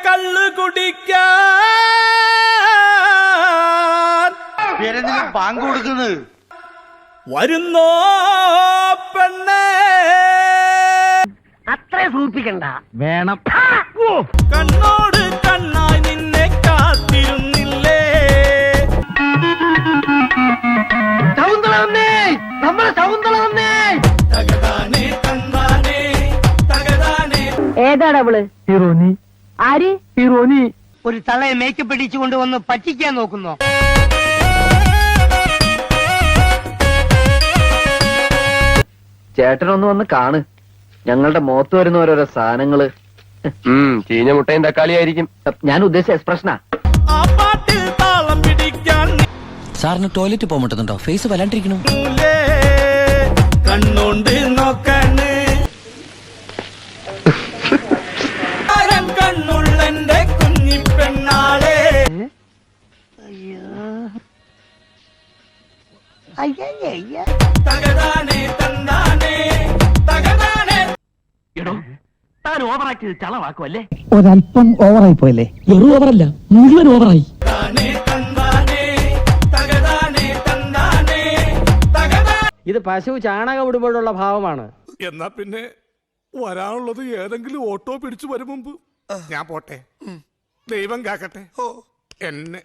കള്ളു കുടിക്കാൻ പാങ്ക് കൊടുക്കുന്നത് വരുന്നോ പെണ്ണേ അത്ര സൂപ്പിക്കണ്ട വേണം കണ്ണോട് കണ്ണായി നിന്നെ കാത്തിരുന്നില്ലേ ശകുന്തളന്നേ നമ്മളെ ശകുന്തളന്നേ തകതാനേ തന്താനേ തകതാനേ. ഏതാണ് അവള് ഹീറോനി ആര് ഹീറോനി ഒരു തള്ളയെ മേക്കപ്പ് ഇടിച്ചു കൊണ്ടുവന്ന് പറ്റിക്കാൻ നോക്കുന്നോ? ചേട്ടനൊന്ന് വന്ന് കാണ്. ഞങ്ങളുടെ മുഖത്ത് വരുന്ന ഓരോരോ സാധനങ്ങള്. ചീഞ്ഞ മുട്ടയും തക്കാളി ആയിരിക്കും. ഞാൻ ഉദ്ദേശിച്ച എക്സ്പ്രഷനാ. ആ പാട്ടിൽ താളം പിടിക്കാൻ സാറിന് ടോയ്ലറ്റ് പോകാൻ പറ്റുന്നുണ്ടോ? ഫേസ് വല്ലാണ്ടിരിക്കണു. നിന്നൂലേ കണ്ണോണ്ട് നോക്കാന് കണ്ണുള്ളന്റെ കുഞ്ഞിപ്പെണ്ണാളെ. തകതാനേ തന്താനേ തകതാനേ. താൻ ഓവറാക്ട് ചെയ്ത് ചളവാക്കുമല്ലേ? ഒരല്പം ഓവറായി പോയല്ലേ? വെറും ഓവറല്ല, മുഴുവൻ ഓവറായി. തകതാനേ തന്താനേ തകതാനേ തന്താനേ തകതാ. ഇത് പശു ചാണകം ഇടുമ്പോഴുള്ള ഭാവമാണ്. എന്നാ പിന്നെ വരാനുള്ളത് ഏതെങ്കിലും ഓട്ടോ പിടിച്ചു വരും മുമ്പ് ഞാൻ പോട്ടെ. ദൈവം കാക്കട്ടെ എന്നെ.